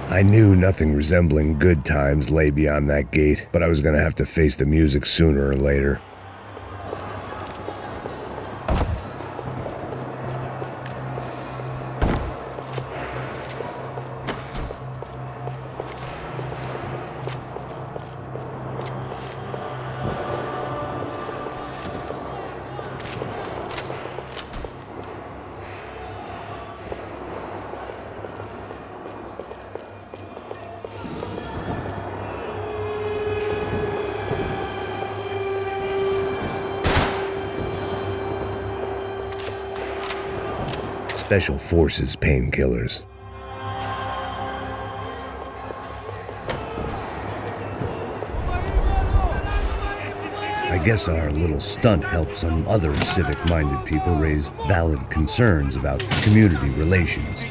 I knew nothing resembling good times lay beyond that gate, but I was gonna have to face the music sooner or later. Special Forces painkillers. I guess our little stunt helped some other civic-minded people raise valid concerns about community relations.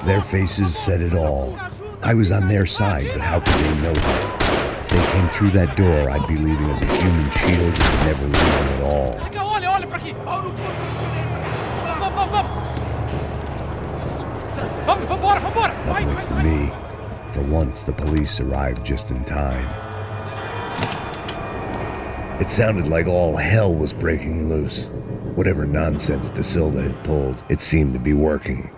Their faces said it all. I was on their side, but how could they know that? If they came through that door, I'd be leaving as a human shield and never leaving at all. Luckily for me, for once the police arrived just in time. It sounded like all hell was breaking loose. Whatever nonsense De Silva had pulled, it seemed to be working.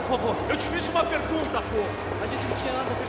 Por favor, eu te fiz uma pergunta, pô. A gente não tinha nada a ver.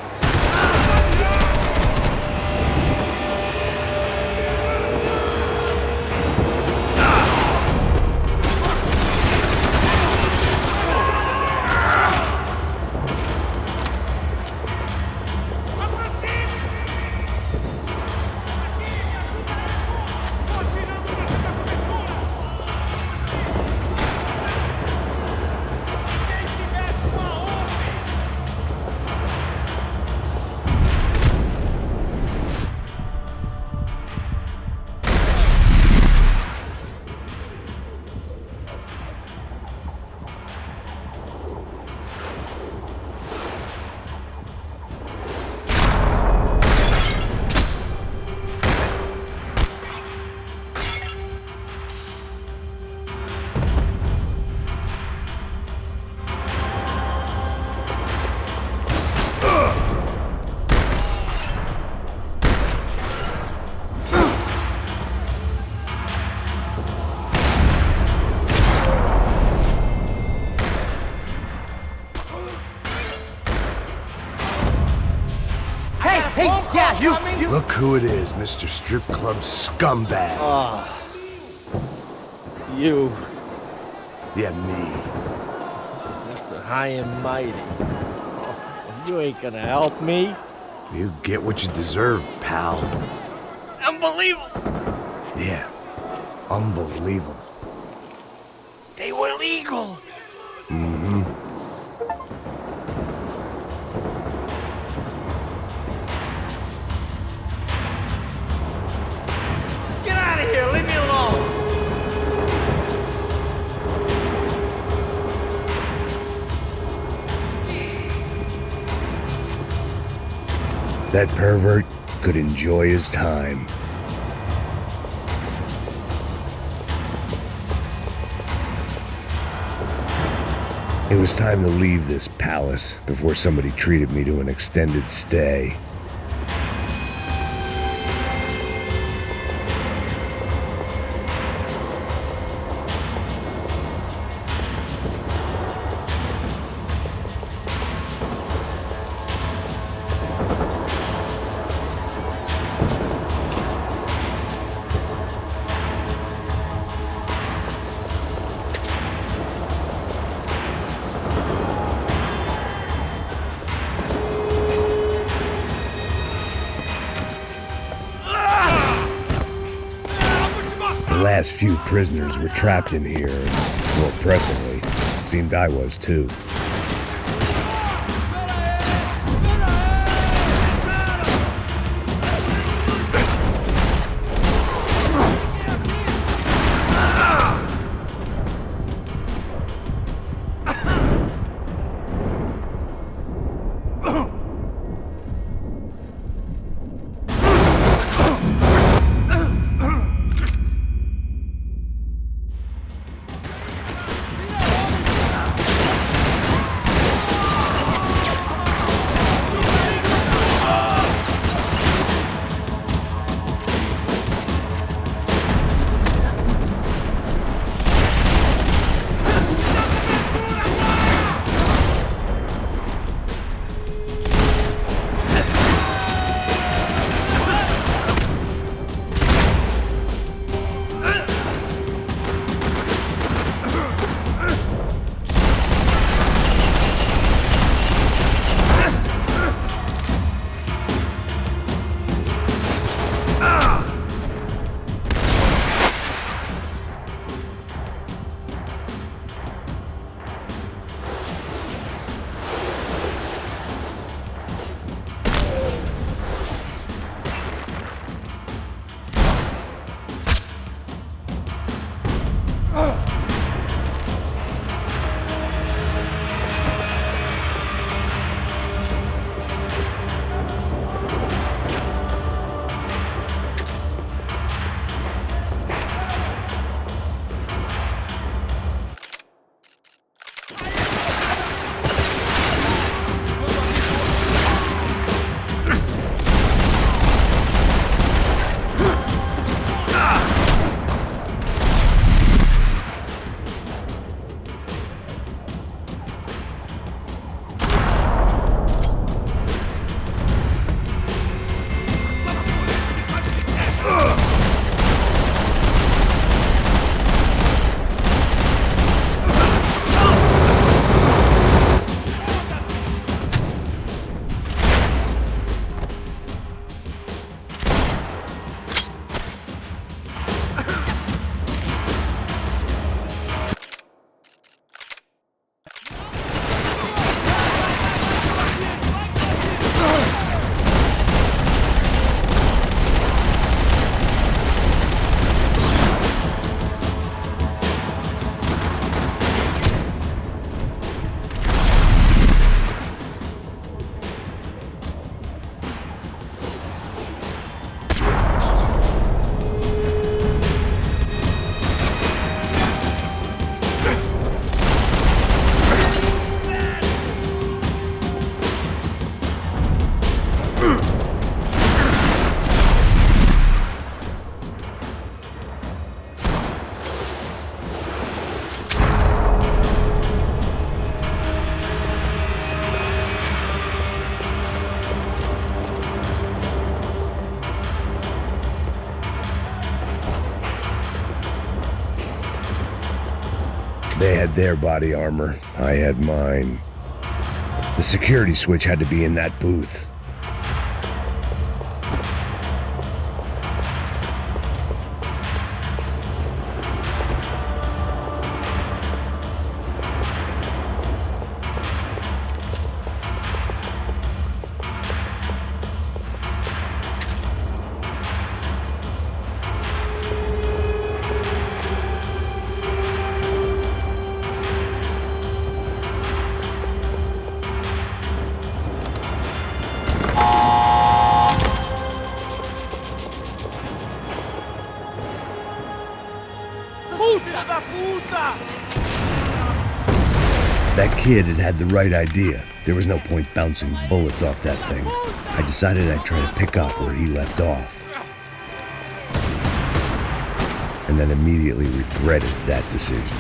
Look who it is, Mr. Strip Club Scumbag. You, Yeah, me. Mr. High and Mighty. Oh, you ain't gonna help me. You get what you deserve, pal. Unbelievable! Yeah, unbelievable. They were legal! Get out of here! Leave me alone! That pervert could enjoy his time. It was time to leave this palace before somebody treated me to an extended stay. The last few prisoners were trapped in here, and more pressingly, it seemed I was too. They had their body armor. I had mine. The security switch had to be in that booth. That kid had the right idea. There was no point bouncing bullets off that thing. I decided I'd try to pick up where he left off. And then immediately regretted that decision.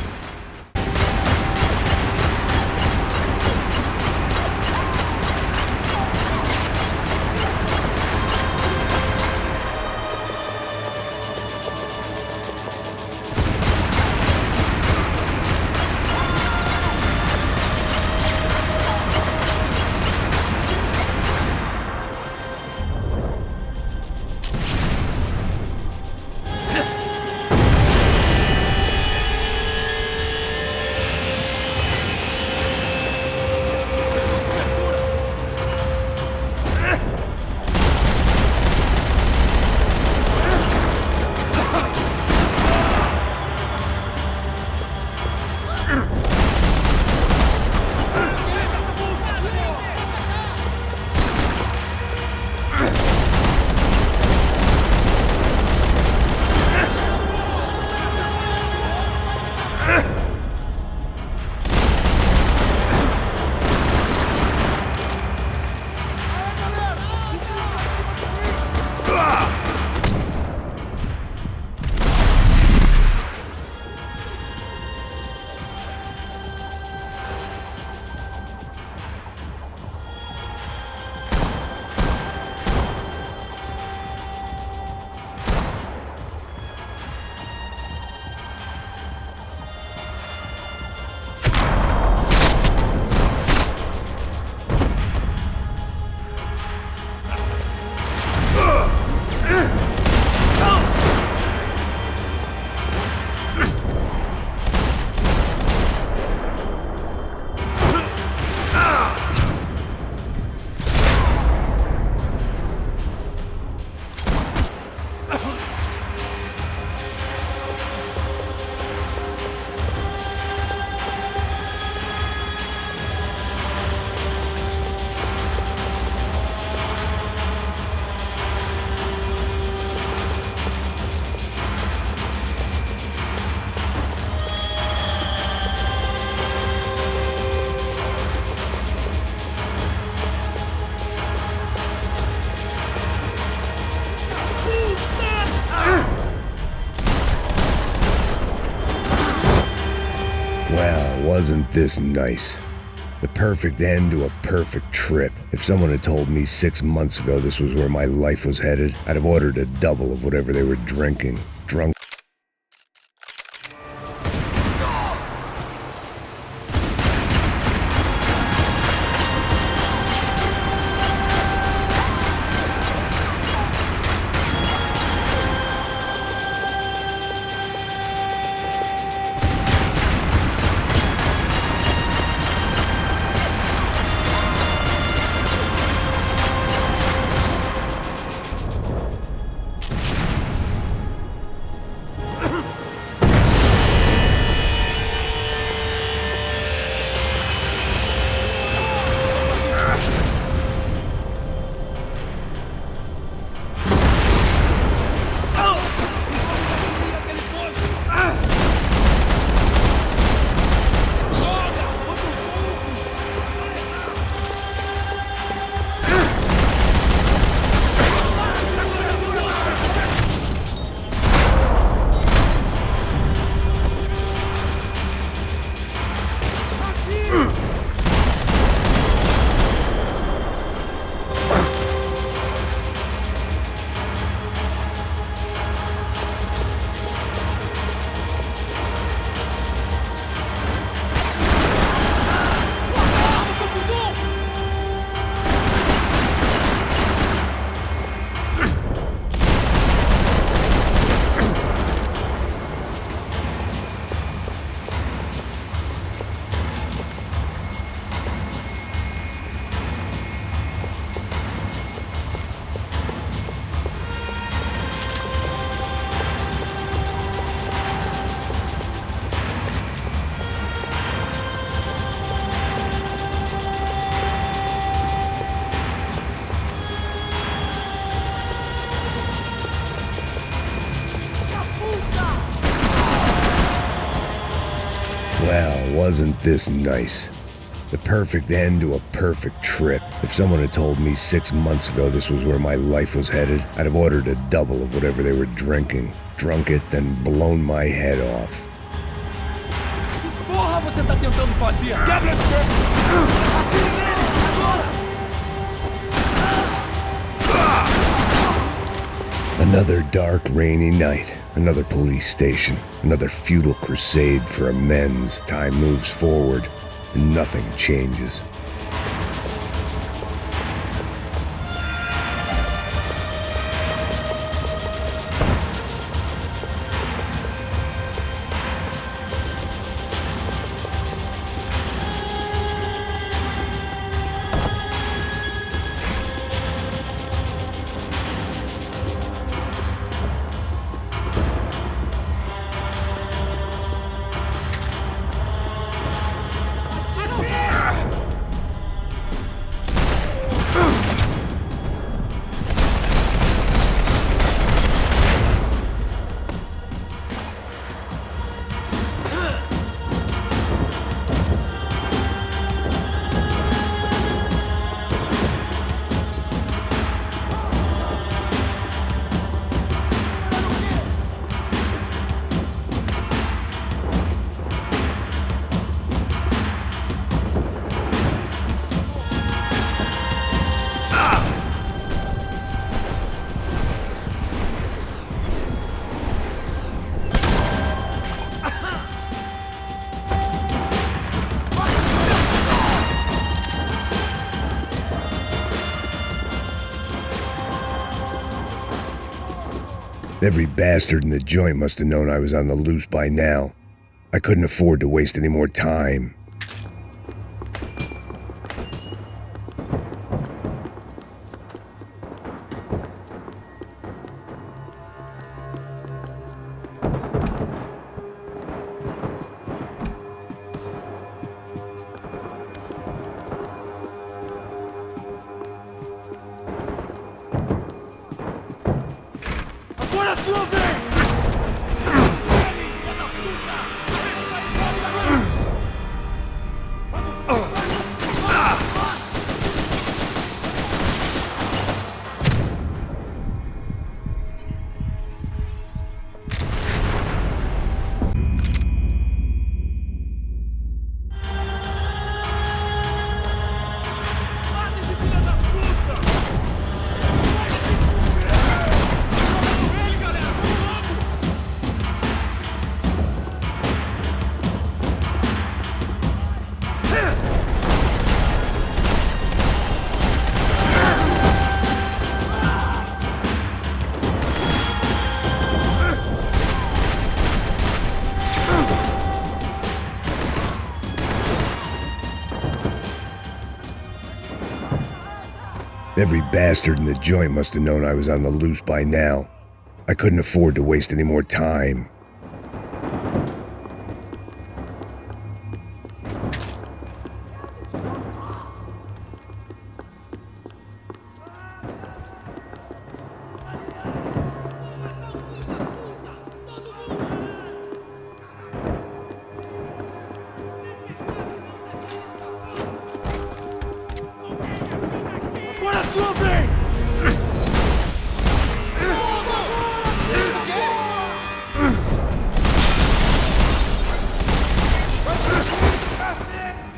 Wasn't this nice? The perfect end to a perfect trip. If someone had told me 6 months ago this was where my life was headed, I'd have ordered a double of whatever they were drinking. Drunk. Well, wasn't this nice? The perfect end to a perfect trip. If someone had told me 6 months ago this was where my life was headed, I'd have ordered a double of whatever they were drinking, drunk it, then blown my head off. Porra, você tá tentando fazer? Quebra esse corpo! Atire nele! Agora! Another dark, rainy night. Another police station. Another futile crusade for amends. Time moves forward, and nothing changes. Every bastard in the joint must have known I was on the loose by now. I couldn't afford to waste any more time. Agora a sua vez! Filha da puta! Sai fora! Mata esse filho da puta! Ele, galera! Every bastard in the joint must have known I was on the loose by now. I couldn't afford to waste any more time. Agora a sua vez!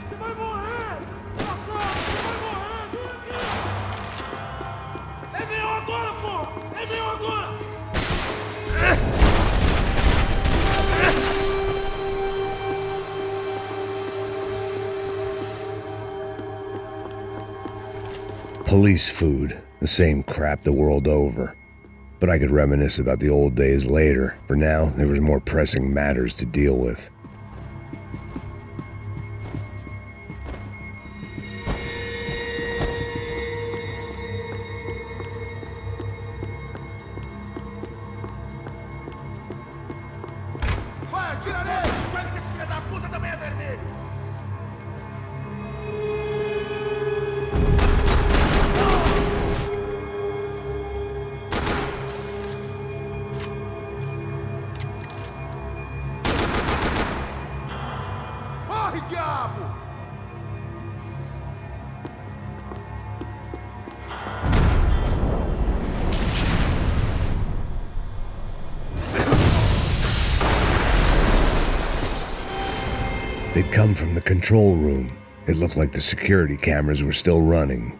Você vai morrer! Essa desgraçada! Você vai morrer! Vem aqui! É meu agora, pô! É meu agora! Police food, the same crap the world over. But I could reminisce about the old days later. For now, there was more pressing matters to deal with. Vai, atira nele! Sabe que esse filho da puta também é vermelho! Corre, diabo! They'd come from the control room. It looked like the security cameras were still running.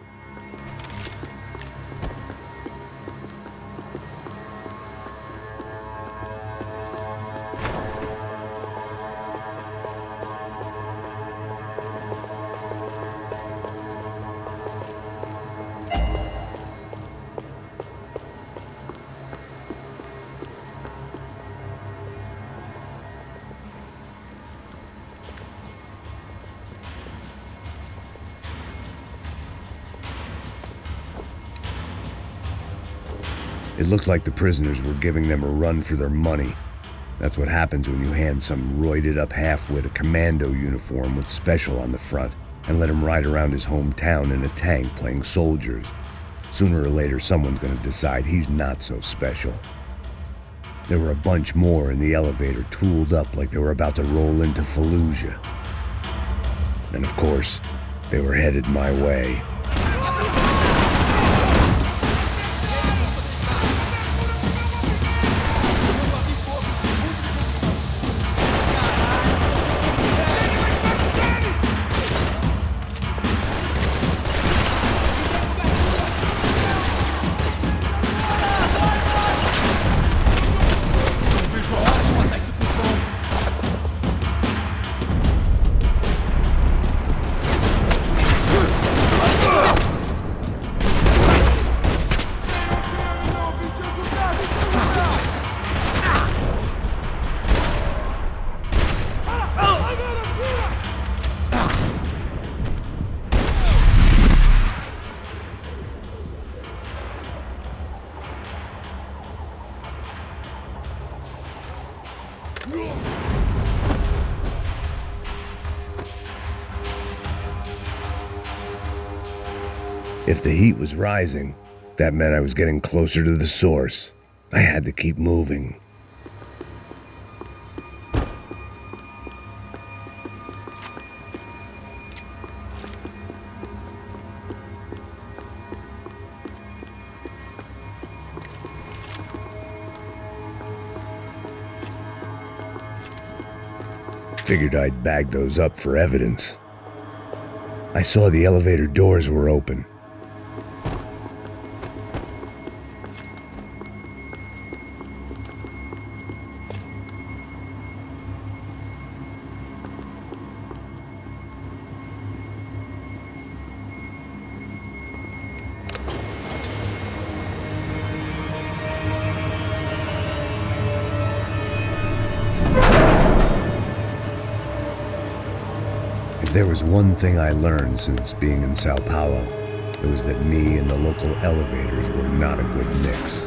It looked like the prisoners were giving them a run for their money. That's what happens when you hand some roided-up halfwit a commando uniform with special on the front and let him ride around his hometown in a tank playing soldiers. Sooner or later, someone's gonna decide he's not so special. There were a bunch more in the elevator, tooled up like they were about to roll into Fallujah. And of course, they were headed my way. If the heat was rising, that meant I was getting closer to the source. I had to keep moving. Figured I'd bag those up for evidence. I saw the elevator doors were open. If there was one thing I learned since being in Sao Paulo, it was that me and the local elevators were not a good mix.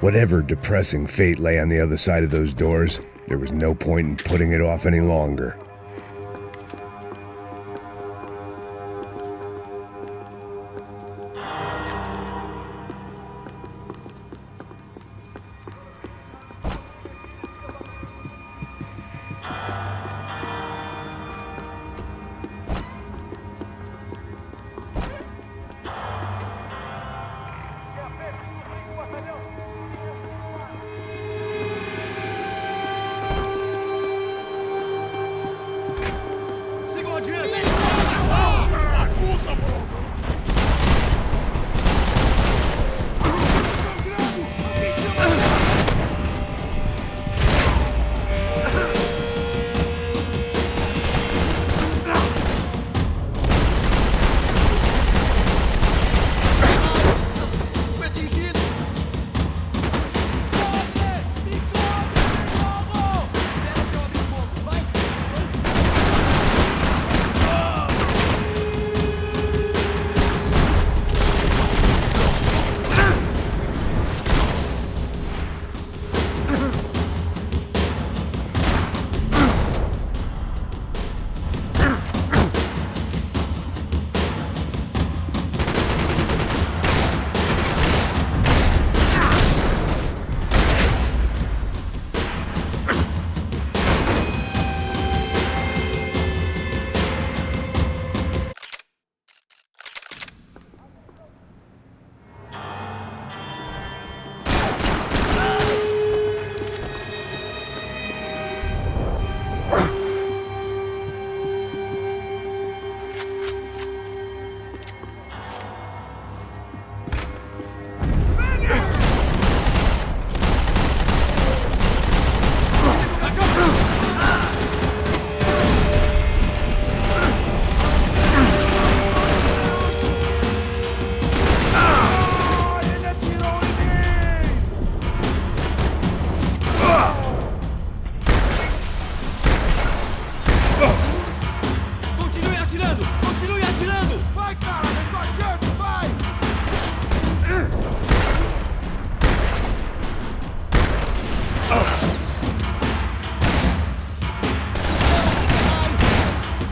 Whatever depressing fate lay on the other side of those doors, there was no point in putting it off any longer.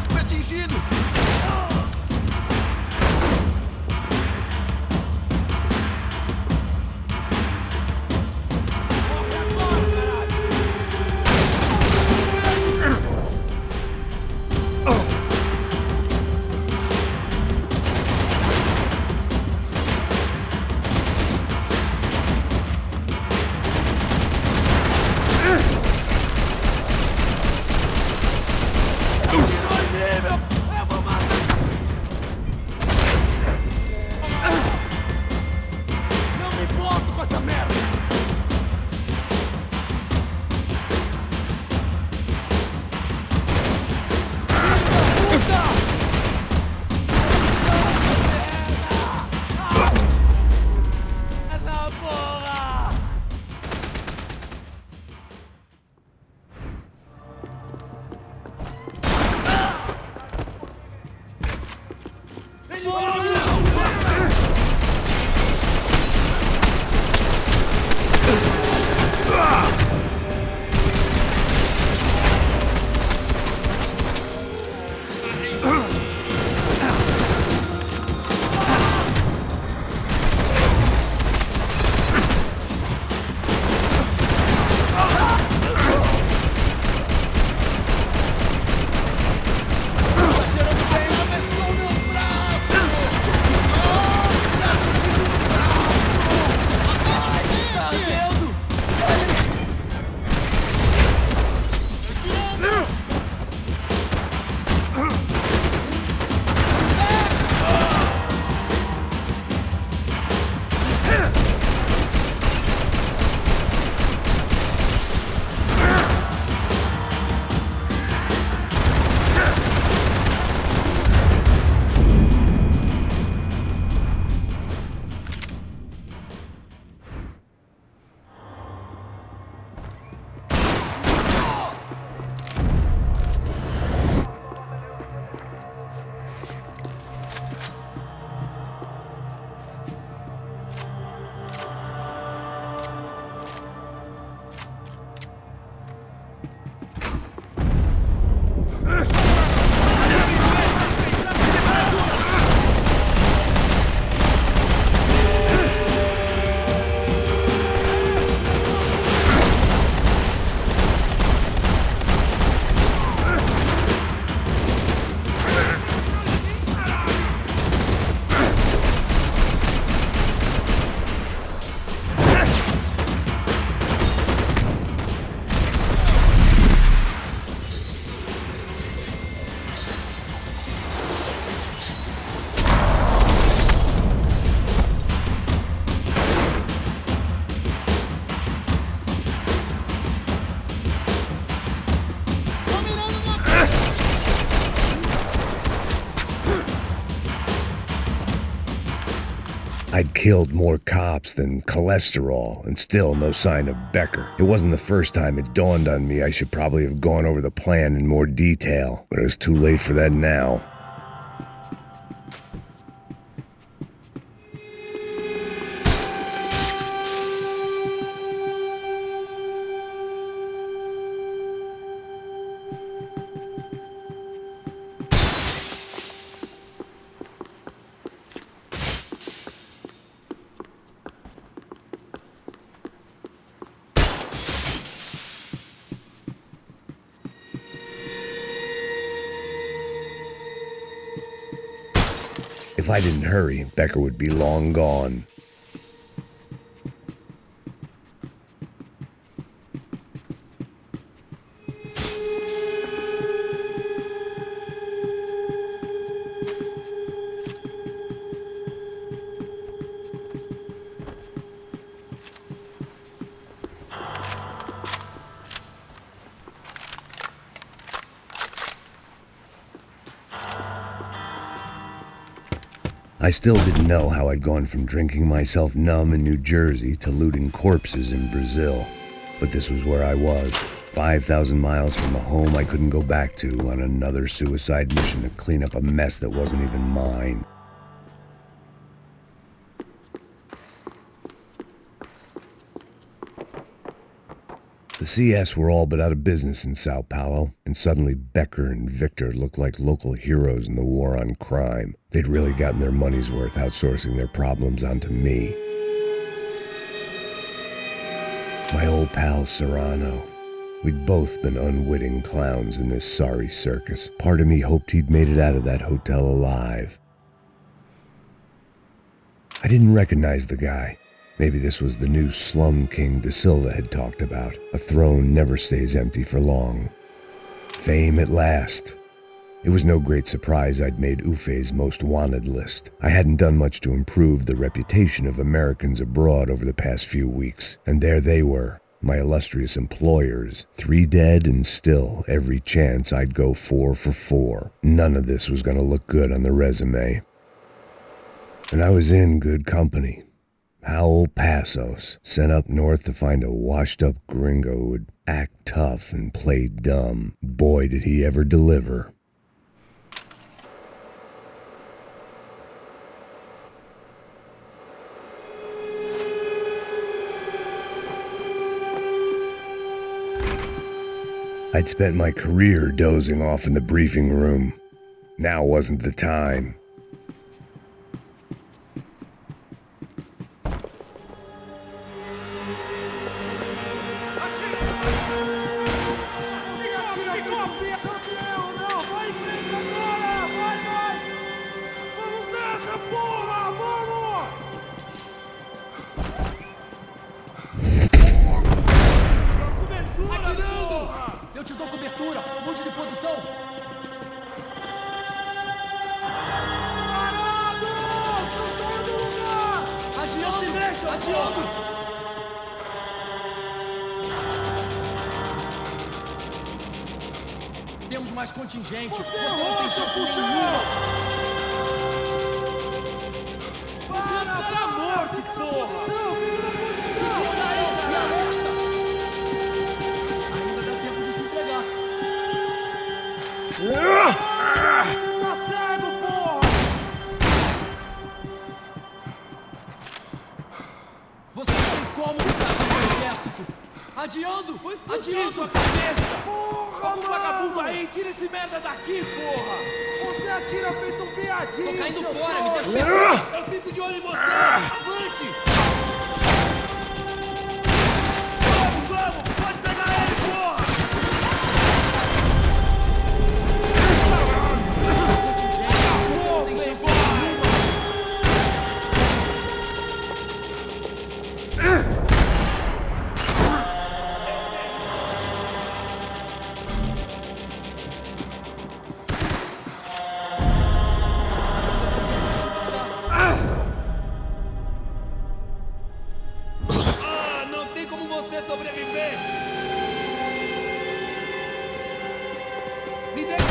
Foi atingido! Corre agora, caralho! Tirou ali, meu! Eu vou matar! Não me importo com essa merda! Filho da puta! Essa porra! Tá cheirando bem! Atravessou meu braço! Ai, tá vendo? I'd killed more cops than cholesterol, and still no sign of Becker. It wasn't the first time it dawned on me I should probably have gone over the plan in more detail, but it was too late for that now. If I didn't hurry, Becker would be long gone. I still didn't know how I'd gone from drinking myself numb in New Jersey to looting corpses in Brazil. But this was where I was, 5,000 miles from a home I couldn't go back to, on another suicide mission to clean up a mess that wasn't even mine. The CS were all but out of business in Sao Paulo, and suddenly Becker and Victor looked like local heroes in the war on crime. They'd really gotten their money's worth outsourcing their problems onto me. My old pal Serrano. We'd both been unwitting clowns in this sorry circus. Part of me hoped he'd made it out of that hotel alive. I didn't recognize the guy. Maybe this was the new slum king De Silva had talked about. A throne never stays empty for long. Fame at last. It was no great surprise I'd made Ufe's most wanted list. I hadn't done much to improve the reputation of Americans abroad over the past few weeks, and there they were, my illustrious employers, 3 dead and still every chance I'd go 4 for 4. None of this was going to look good on the resume. And I was in good company. Howell Passos, sent up north to find a washed-up gringo who would act tough and play dumb. Boy, did he ever deliver. I'd spent my career dozing off in the briefing room. Now wasn't the time. Eu te dou cobertura! Mude de posição! Parados! Não saiam do lugar! Adiando! Adiando! Temos mais contingente! Você não tem chance nenhuma! Para, morto, fica na posição! Fica na posição! Me alerta! Ainda dá tempo de se entregar! Você tá cego, porra! Você não tem como lutar contra o exército! Adiando! Adiando! Vamos, vagabundo aí! Tira esse merda daqui, porra! Você atira feito um viadinho! Tô caindo seu fora! Me trouxa. deixa! Eu fico de olho em você! Avante! Vamos! Pode pegar ele, porra! Você não tem chance nenhuma! Ah, não tem como você sobreviver! Me deixa!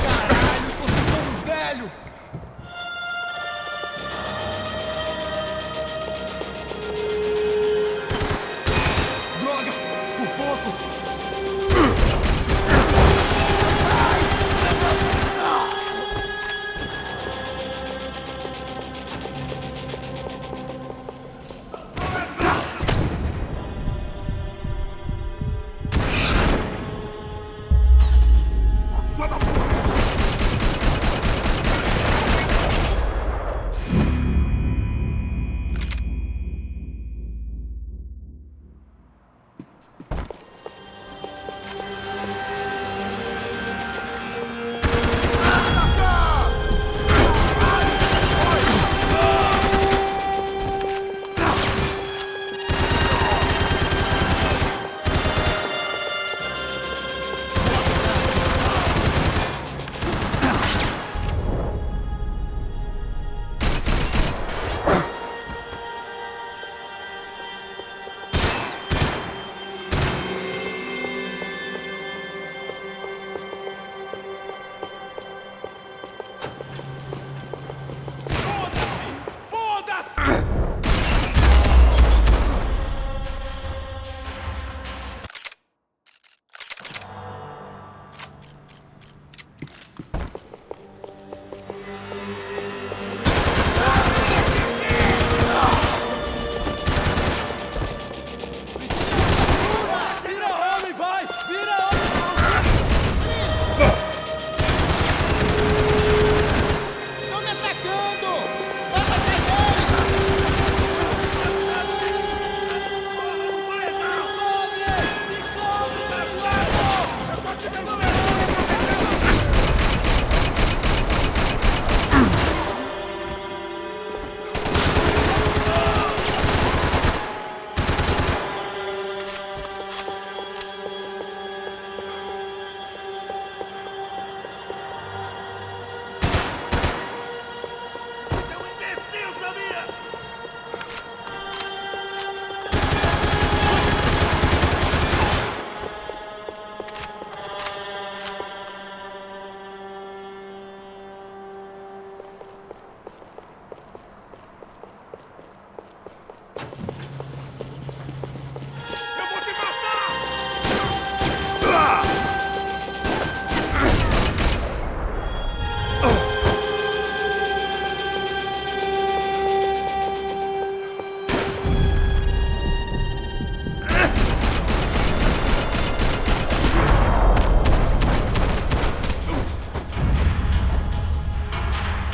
Caralho, tô ficando velho! Droga! Por pouco!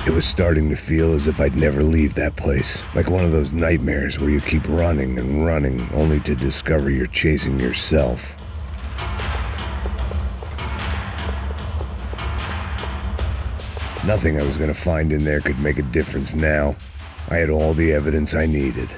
It was starting to feel as if I'd never leave that place, like one of those nightmares where you keep running and running only to discover you're chasing yourself. Nothing I was going to find in there could make a difference now. I had all the evidence I needed.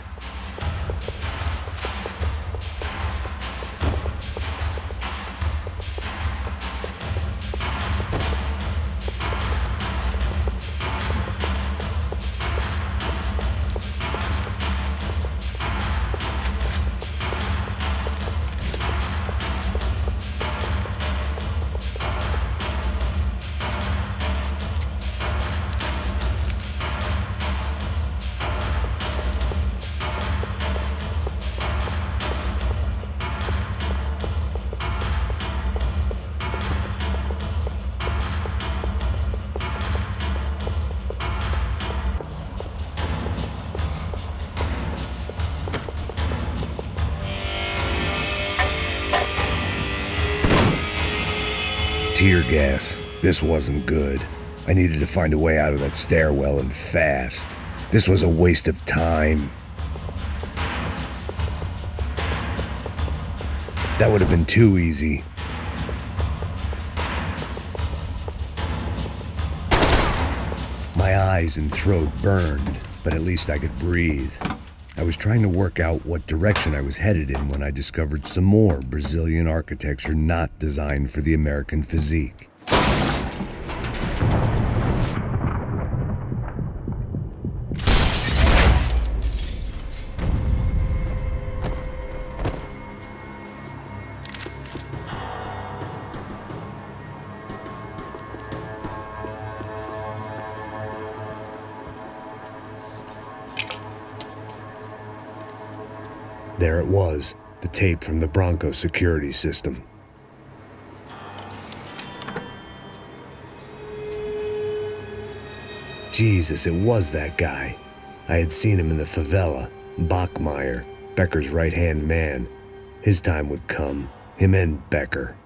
Tear gas. This wasn't good. I needed to find a way out of that stairwell and fast. This was a waste of time. That would have been too easy. My eyes and throat burned, but at least I could breathe. I was trying to work out what direction I was headed in when I discovered some more Brazilian architecture not designed for the American physique. There it was, the tape from the Bronco security system. Jesus, it was that guy. I had seen him in the favela, Bachmeyer, Becker's right-hand man. His time would come, him and Becker.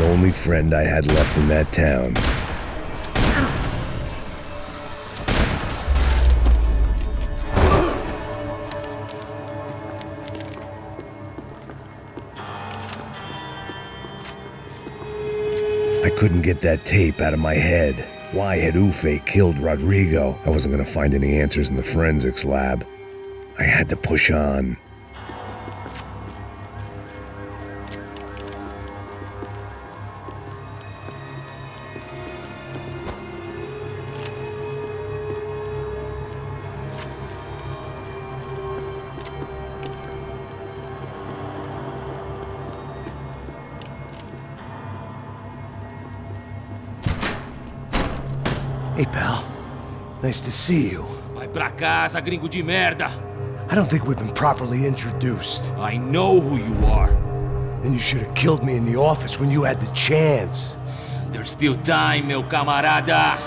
the only friend I had left in that town. I couldn't get that tape out of my head. Why had Ufe killed Rodrigo? I wasn't gonna find any answers in the forensics lab. I had to push on. Hey, pal. Nice to see you. Vai pra casa, gringo de merda! I don't think we've been properly introduced. I know who you are. Then you should have killed me in the office when you had the chance. There's still time, meu camarada!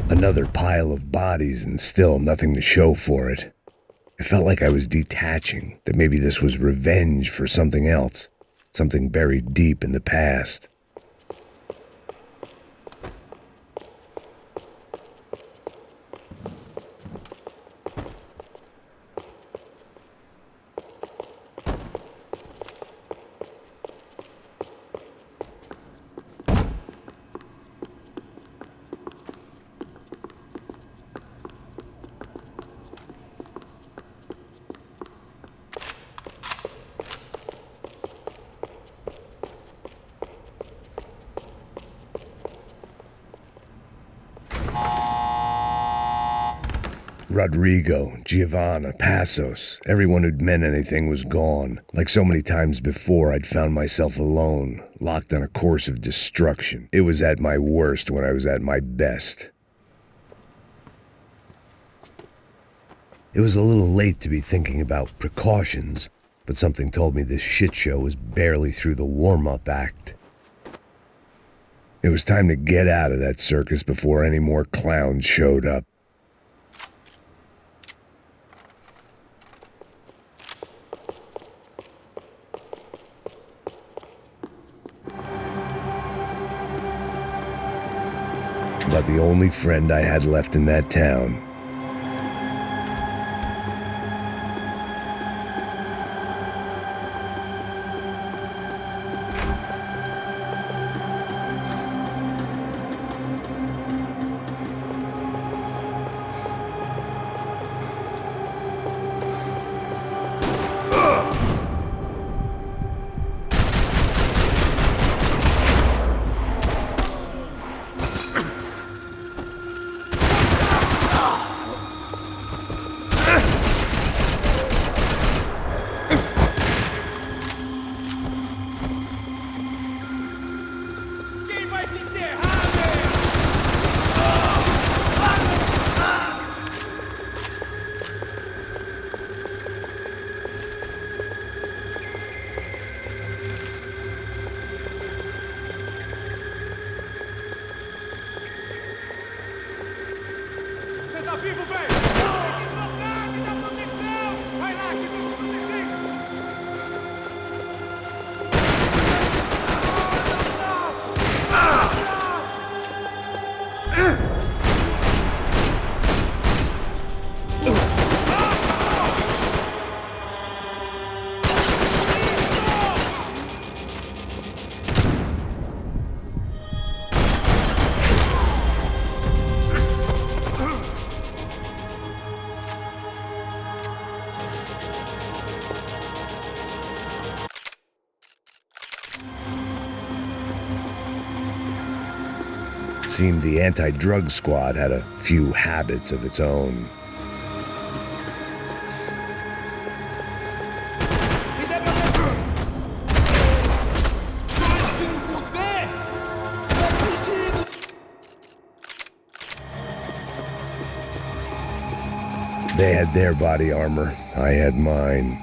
Another pile of bodies and still nothing to show for it. I felt like I was detaching, that maybe this was revenge for something else, something buried deep in the past. Rodrigo, Giovanna, Passos, everyone who'd meant anything was gone. Like so many times before, I'd found myself alone, locked on a course of destruction. It was at my worst when I was at my best. It was a little late to be thinking about precautions, but something told me this shit show was barely through the warm-up act. It was time to get out of that circus before any more clowns showed up. About the only friend I had left in that town. vivo, velho! Tem que deslocar, que dá proteção! Vai lá, que tem que proteger! Seemed the anti-drug squad had a few habits of its own. They had their body armor, I had mine.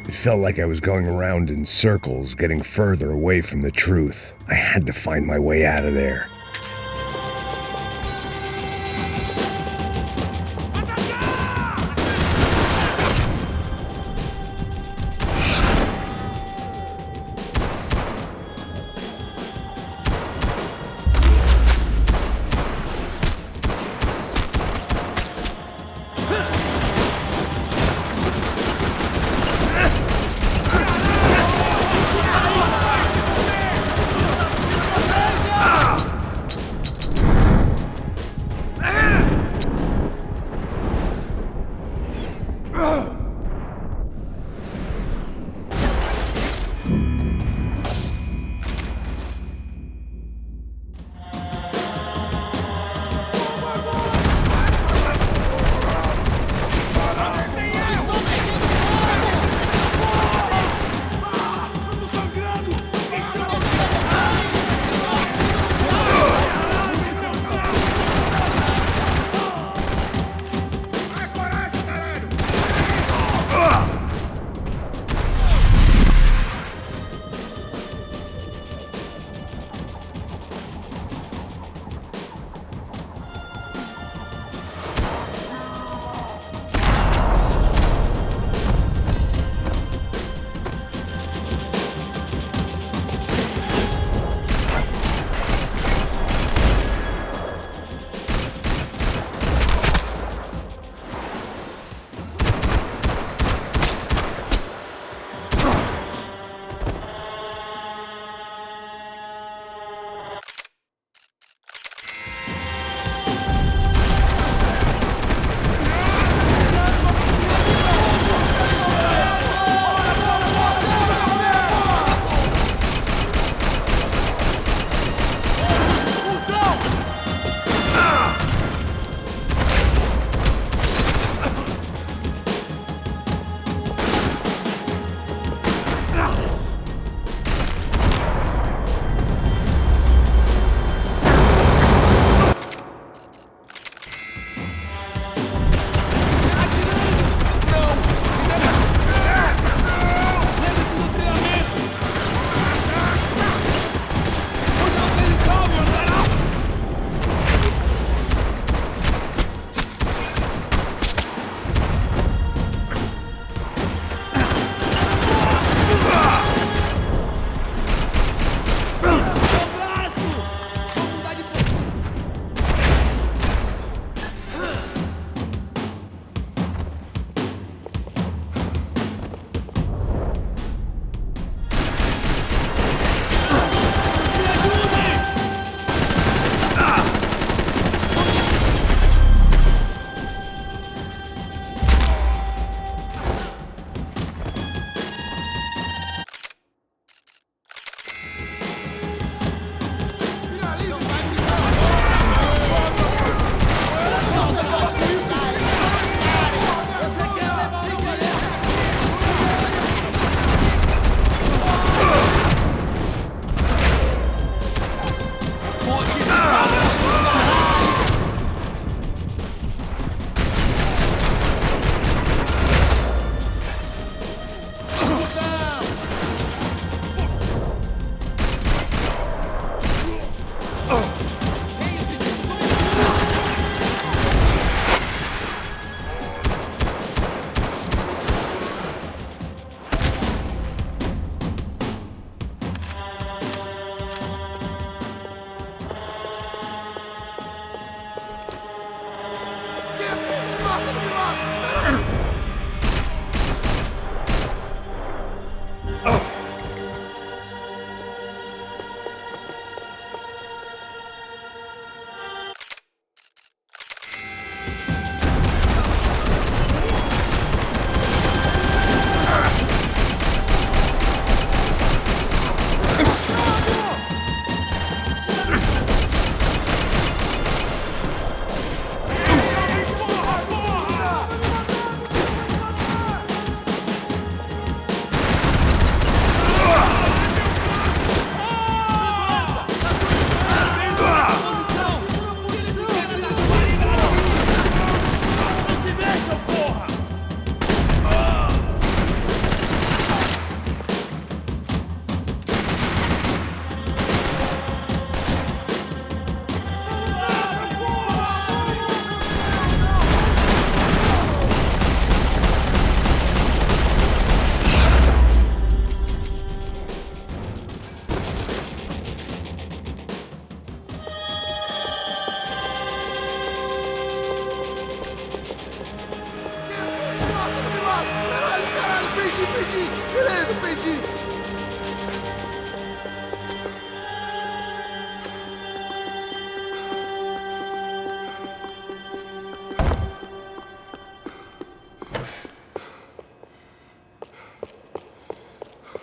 It felt like I was going around in circles, getting further away from the truth. I had to find my way out of there.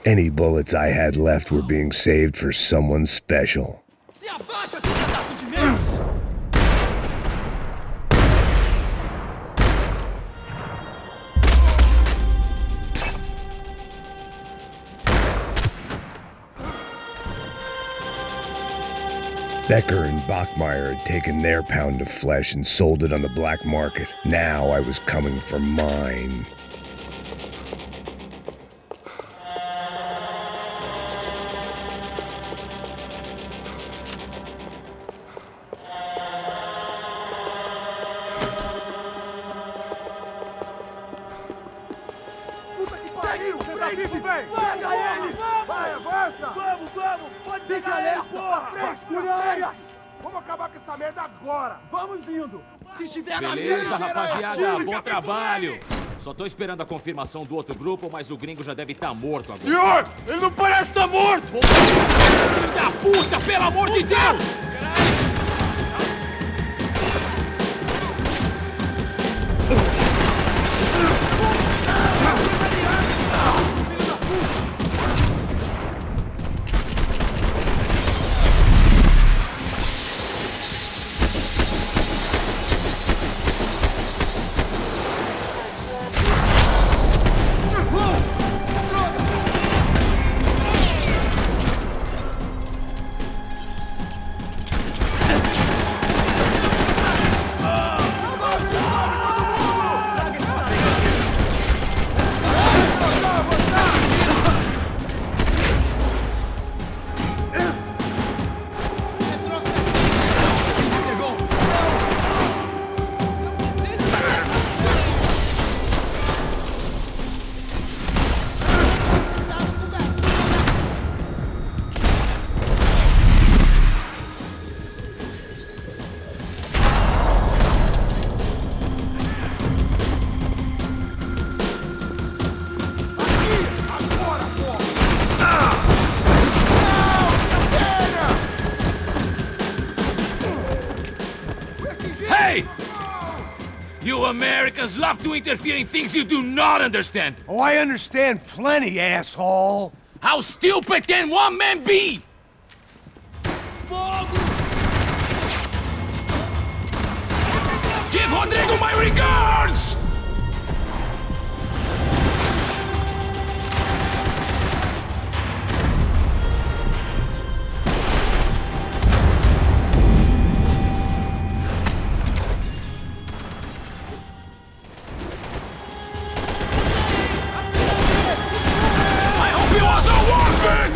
Any bullets I had left were being saved for someone special. Se abaixa, seu pedaço de merda! Becker and Bachmeyer had taken their pound of flesh and sold it on the black market. Now I was coming for mine. Puta que pariu! Pega ele! Pega ele! Vai, avança! Vamos, vamos! Pode pegar ele, porra! Frente! Vamos acabar com essa merda agora! Vamos indo! Se estiver na Beleza, minha, rapaziada, bom trabalho. Só tô esperando a confirmação do outro grupo, mas o gringo já deve estar morto agora. Senhor! Ele não parece estar morto! Filho da puta, pelo amor de Deus! Hey! You Americans love to interfere in things you do not understand. Oh, I understand plenty, asshole. How stupid can one man be? Fogo! Give Rodrigo my regards! I hope he was a warfit!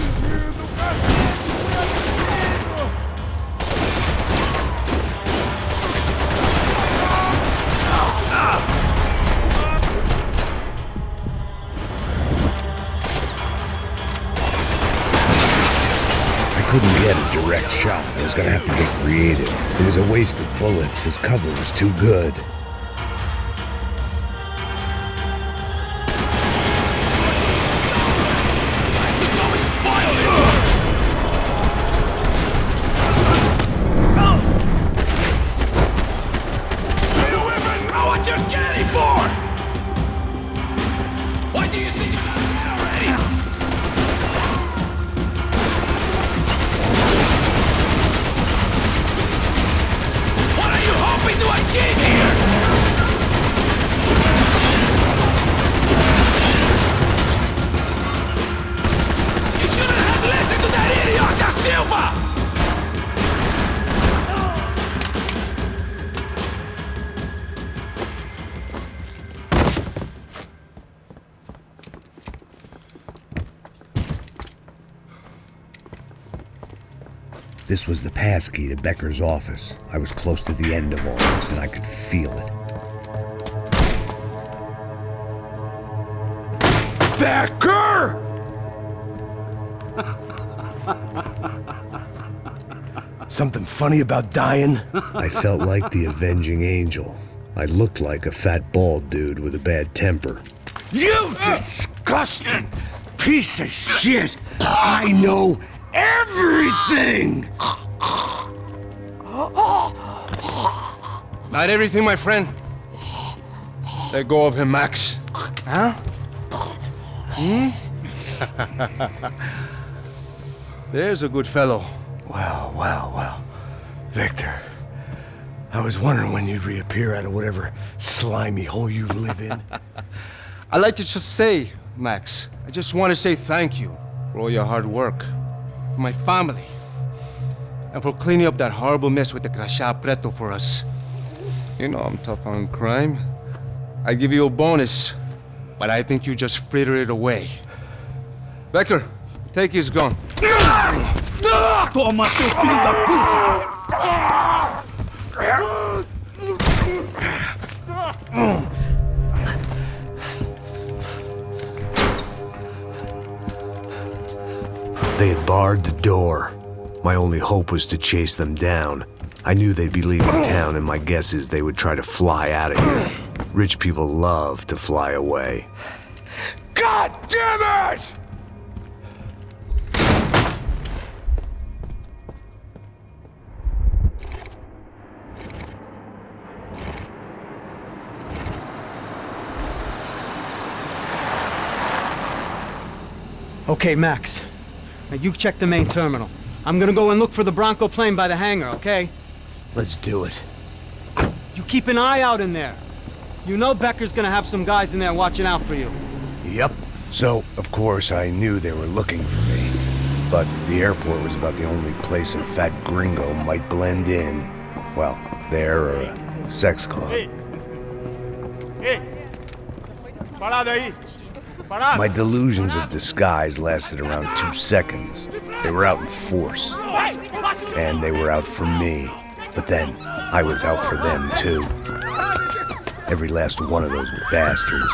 I couldn't get a direct shot. I was gonna have to get creative. It was a waste of bullets. His cover was too good. This was the passkey to Becker's office. I was close to the end of all this, and I could feel it. Becker! Something funny about dying? I felt like the avenging angel. I looked like a fat bald dude with a bad temper. You disgusting piece of shit! I know everything! Not everything, my friend. Let go of him, Max. Huh? There's a good fellow. Well. Victor, I was wondering when you'd reappear out of whatever slimy hole you live in. I'd like to just say, Max, I just want to say thank you for all your hard work, for my family, and for cleaning up that horrible mess with the Crachá Preto for us. You know I'm tough on crime. I give you a bonus, but I think you just frittered it away. Becker, take his gun. Toma, seu filho da puta! They had barred the door. My only hope was to chase them down. I knew they'd be leaving town, and my guess is they would try to fly out of here. Rich people love to fly away. God damn it! Okay, Max. Now you check the main terminal. I'm gonna go and look for the Bronco plane by the hangar, okay? Let's do it. You keep an eye out in there. You know Becker's gonna have some guys in there watching out for you. Yep. So, of course, I knew they were looking for me. But the airport was about the only place a fat gringo might blend in. Well, there or a sex club. Parado aí! My delusions of disguise lasted around 2 seconds. They were out in force. And they were out for me. But then, I was out for them too. Every last one of those bastards.